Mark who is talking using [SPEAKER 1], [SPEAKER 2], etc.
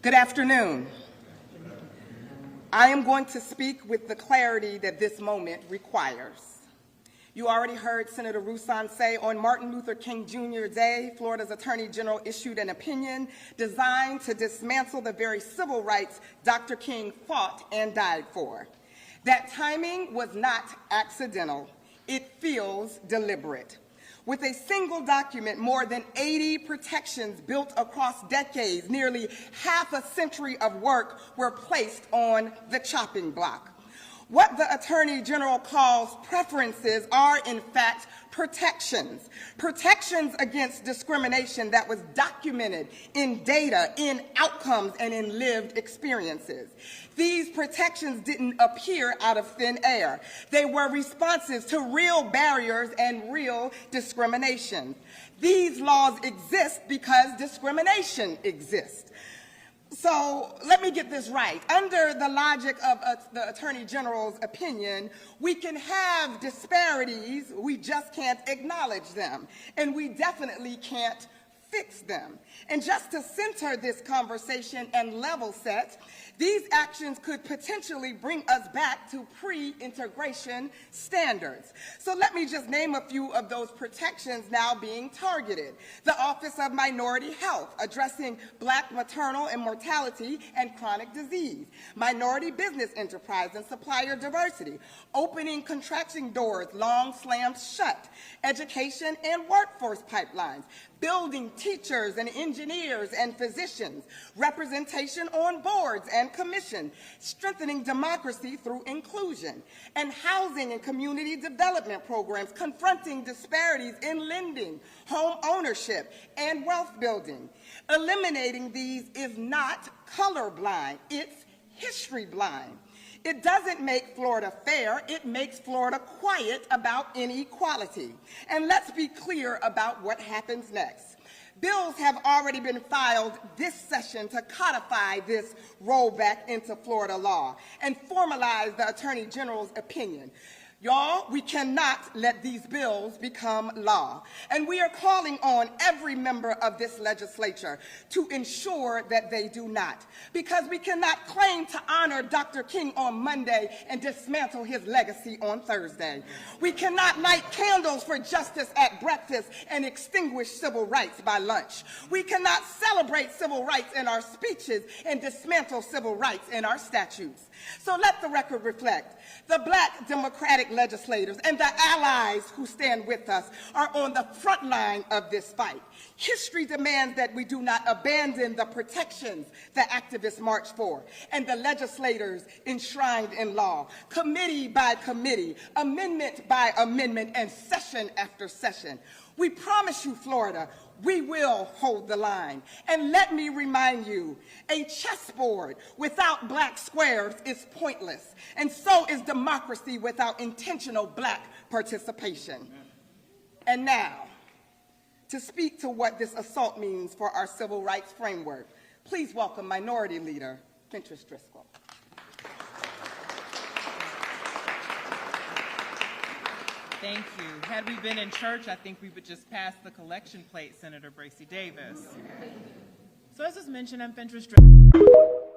[SPEAKER 1] Good afternoon. I am going to speak with the clarity that this moment requires. You already heard Senator Rouson say on Martin Luther King Jr. Day, Florida's Attorney General issued an opinion designed to dismantle the very civil rights Dr. King fought and died for. That timing was not accidental. It feels deliberate. With a single document, more than 80 protections built across decades, nearly half a century of work were placed on the chopping block. What the Attorney General calls preferences are, in fact, protections. Protections against discrimination that was documented in data, in outcomes, and in lived experiences. These protections didn't appear out of thin air. They were responses to real barriers and real discrimination. These laws exist because discrimination exists. So let me get this right. Under the logic of the Attorney General's opinion, we can have disparities, we just can't acknowledge them, and we definitely can't fix them. And just to center this conversation and level set, these actions could potentially bring us back to pre-integration standards. So let me just name a few of those protections now being targeted. The Office of Minority Health, addressing Black maternal and mortality and chronic disease. Minority business enterprise and supplier diversity. Opening contracting doors long slammed shut. Education and workforce pipelines. Building teachers and engineers and physicians, representation on boards and commissions, strengthening democracy through inclusion, and housing and community development programs, confronting disparities in lending, home ownership, and wealth building. Eliminating these is not colorblind, it's history blind. It doesn't make Florida fair, it makes Florida quiet about inequality. And let's be clear about what happens next. Bills have already been filed this session to codify this rollback into Florida law and formalize the Attorney General's opinion. Y'all, we cannot let these bills become law. And we are calling on every member of this legislature to ensure that they do not. Because we cannot claim to honor Dr. King on Monday and dismantle his legacy on Thursday. We cannot light candles for justice at breakfast and extinguish civil rights by lunch. We cannot celebrate civil rights in our speeches and dismantle civil rights in our statutes. So let the record reflect. The Black Democratic legislators and the allies who stand with us are on the front line of this fight. History demands that we do not abandon the protections the activists march for, and the legislators enshrined in law, committee by committee, amendment by amendment, and session after session. We promise you, Florida, we will hold the line. And let me remind you, a chessboard without black squares is pointless, and so is democracy without intentional Black participation. And now, to speak to what this assault means for our civil rights framework, please welcome Minority Leader Fentrice Driscoll.
[SPEAKER 2] Thank you. Had we been in church, I think we would just pass the collection plate, Senator Bracy Davis. So as was mentioned, I'm Fentrice Driscoll.